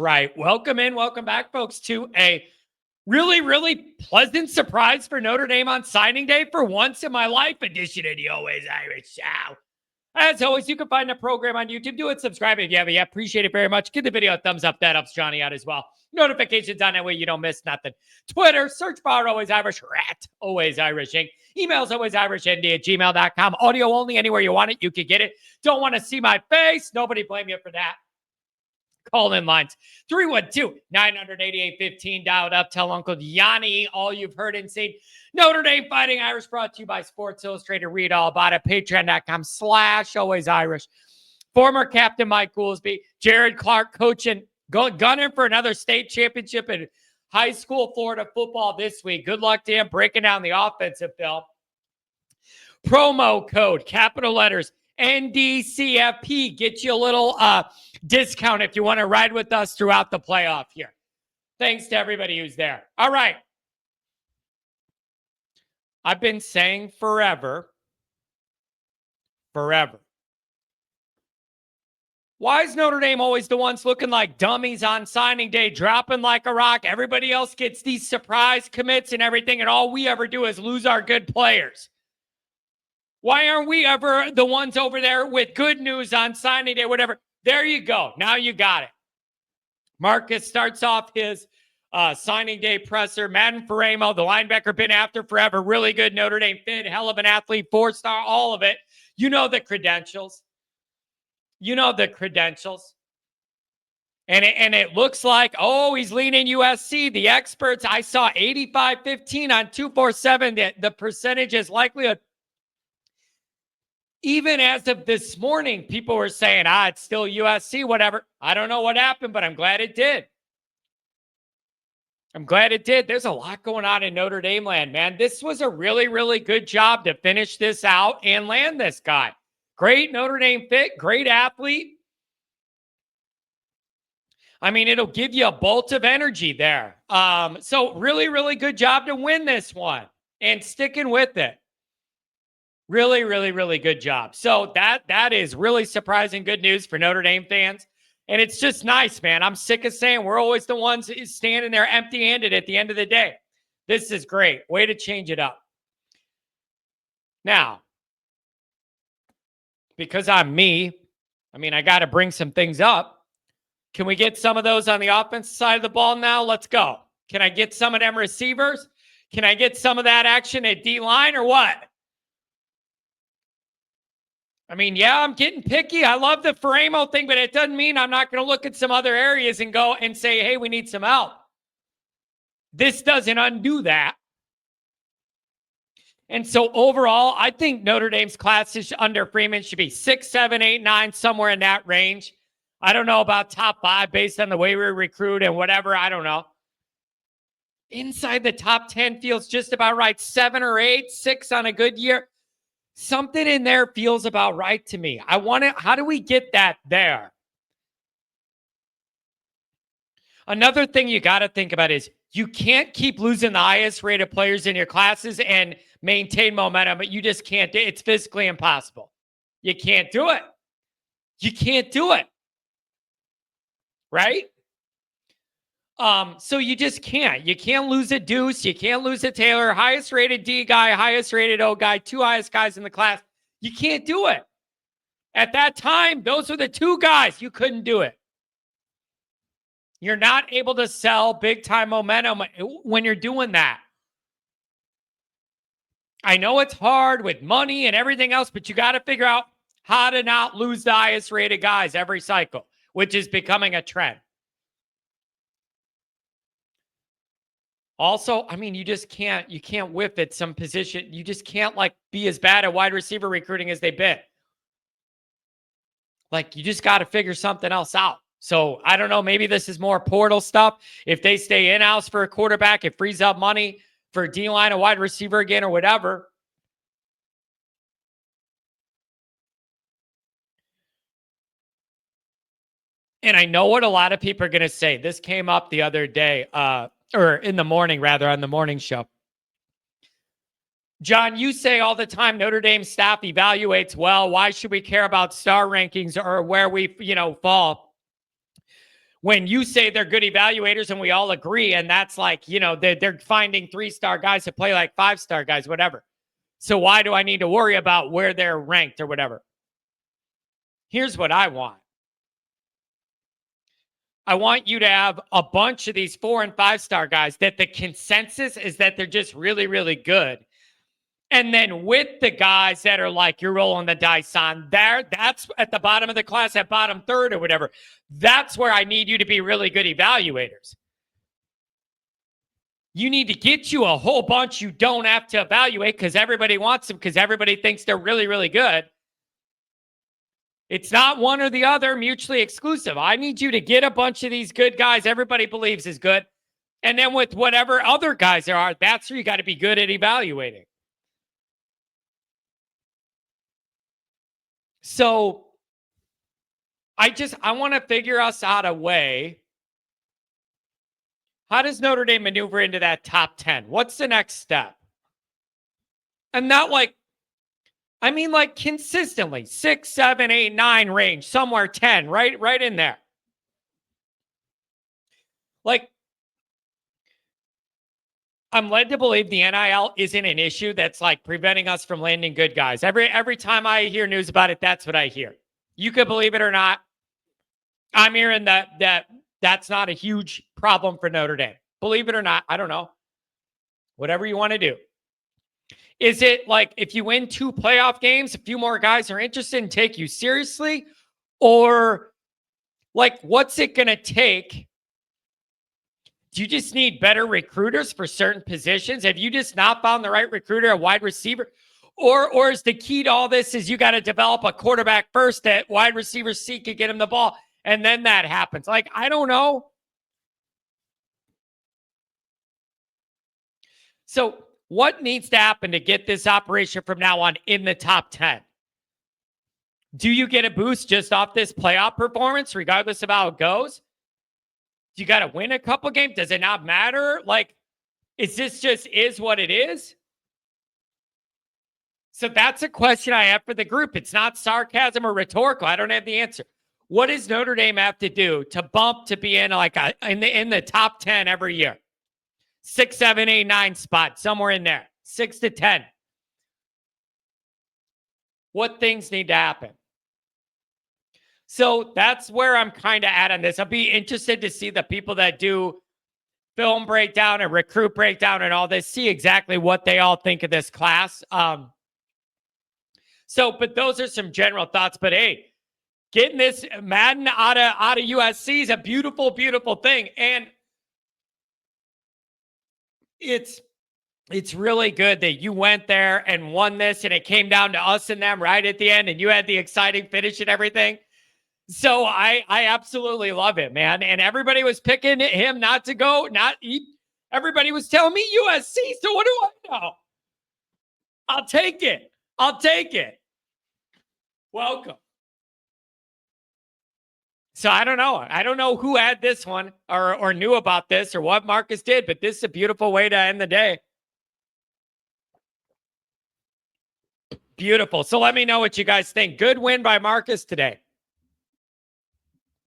right. Welcome in. Welcome back, folks, to a really, really pleasant surprise for Notre Dame on signing day for once in my life edition of the Always Irish Show. As always, you can find the program on YouTube. Do it, subscribe if you haven't yet. Appreciate it very much. Give the video a thumbs up. That helps Johnny out as well. Notifications on that way you don't miss nothing. Twitter, search bar Always Irish, rat, Always Irish Inc. Emails alwaysirishnd@gmail.com. Audio only, anywhere you want it, you can get it. Don't want to see my face? Nobody blame you for that. Call in lines 312-988-15 dialed up. Tell Uncle Yanni all you've heard and seen. Notre Dame Fighting Irish brought to you by Sports Illustrated. Read all about it. Patreon.com/Always Irish. Former captain Mike Goolsby, Jared Clark coaching, gunning for another state championship in high school Florida football this week. Good luck to him breaking down the offensive film. Promo code, capital letters, NDCFP. Get you a little discount if you want to ride with us throughout the playoff here. Thanks to everybody who's there. All right. I've been saying forever. Why is Notre Dame always the ones looking like dummies on signing day, dropping like a rock? Everybody else gets these surprise commits and everything, and all we ever do is lose our good players. Why aren't we ever the ones over there with good news on signing day, whatever? There you go. Now you got it. Marcus starts off his signing day presser. Madden Faraimo, the linebacker, been after forever. Really good Notre Dame fit. Hell of an athlete, 4-star, all of it. You know the credentials. And it looks like, oh, he's leaning USC. The experts, I saw 85-15 on 247. The percentage is likelihood. Even as of this morning, people were saying, it's still USC, whatever. I don't know what happened, but I'm glad it did. There's a lot going on in Notre Dame land, man. This was a really, really good job to finish this out and land this guy. Great Notre Dame fit, great athlete. I mean, it'll give you a bolt of energy there. So really, really good job to win this one and sticking with it. Really, really, really good job. So that is really surprising good news for Notre Dame fans. And it's just nice, man. I'm sick of saying we're always the ones standing there empty-handed at the end of the day. This is great. Way to change it up. Now, because I'm me, I got to bring some things up. Can we get some of those on the offensive side of the ball now? Let's go. Can I get some of them receivers? Can I get some of that action at D-line or what? Yeah, I'm getting picky. I love the Faraimo thing, but it doesn't mean I'm not going to look at some other areas and go and say, hey, we need some help. This doesn't undo that. And so overall, I think Notre Dame's classes under Freeman should be 6, 7, 8, 9, somewhere in that range. I don't know about top 5 based on the way we recruit and whatever. I don't know. Inside the top 10 feels just about right. 7 or 8, 6 on a good year. Something in there feels about right to me. I want it. How do we get that there? Another thing you got to think about is you can't keep losing the highest rated players in your classes and maintain momentum, but you just can't. It's physically impossible. You can't do it. Right? So you just can't. You can't lose a Deuce. You can't lose a Taylor. Highest rated D guy, highest rated O guy, 2 highest guys in the class. You can't do it. At that time, those were the 2 guys. You couldn't do it. You're not able to sell big-time momentum when you're doing that. I know it's hard with money and everything else, but you got to figure out how to not lose the highest rated guys every cycle, which is becoming a trend. Also, you just can't whiff at some position. You just can't be as bad at wide receiver recruiting as they've been. You just got to figure something else out. So I don't know, maybe this is more portal stuff. If they stay in-house for a quarterback, it frees up money for D-line, a wide receiver again, or whatever. And I know what a lot of people are going to say. This came up the other day, or in the morning, rather, on the morning show. John, you say all the time Notre Dame staff evaluates well. Why should we care about star rankings or where we, fall? when you say they're good evaluators and we all agree, and that's like, they're finding 3-star guys to play like 5-star guys, whatever. So why do I need to worry about where they're ranked or whatever? Here's what I want. I want you to have a bunch of these 4- and 5-star guys that the consensus is that they're just really, really good. And then with the guys that are like you're rolling the dice on there, that's at the bottom of the class, at bottom third or whatever. That's where I need you to be really good evaluators. You need to get you a whole bunch you don't have to evaluate because everybody wants them, because everybody thinks they're really, really good. It's not one or the other, mutually exclusive. I need you to get a bunch of these good guys everybody believes is good. And then with whatever other guys there are, that's where you got to be good at evaluating. So I want to figure us out a way. How does Notre Dame maneuver into that top 10? What's the next step? And not like, I mean, like consistently 6, 7, 8, 9 range, somewhere 10, right in there. Like, I'm led to believe the NIL isn't an issue that's like preventing us from landing good guys. Every time I hear news about it, that's what I hear. You could believe it or not. I'm hearing that's not a huge problem for Notre Dame. Believe it or not, I don't know. Whatever you want to do. Is it like if you win 2 playoff games, a few more guys are interested and take you seriously? Or like, what's it going to take? Do you just need better recruiters for certain positions? Have you just not found the right recruiter, a wide receiver? Or is the key to all this is you got to develop a quarterback first that wide receiver C could get him the ball, and then that happens? Like, I don't know. So what needs to happen to get this operation from now on in the top 10? Do you get a boost just off this playoff performance, regardless of how it goes? You got to win a couple games. Does it not matter? Like, is this just is what it is? So that's a question I have for the group. It's not sarcasm or rhetorical. I don't have the answer. What does Notre Dame have to do to bump to be in like in the top 10 every year? 6, 7, 8, 9 spot, somewhere in there. 6 to 10. What things need to happen? So that's where I'm kind of at on this. I'll be interested to see the people that do film breakdown and recruit breakdown and all this, see exactly what they all think of this class. But those are some general thoughts. But hey, getting this Madden out of USC is a beautiful, beautiful thing. And it's really good that you went there and won this, and it came down to us and them right at the end, and you had the exciting finish and everything. So I absolutely love it, man. And everybody was picking him not to go, everybody was telling me USC. So what do I know? I'll take it. Welcome. So I don't know. I don't know who had this one or knew about this or what Marcus did, but this is a beautiful way to end the day. Beautiful. So let me know what you guys think. Good win by Marcus today.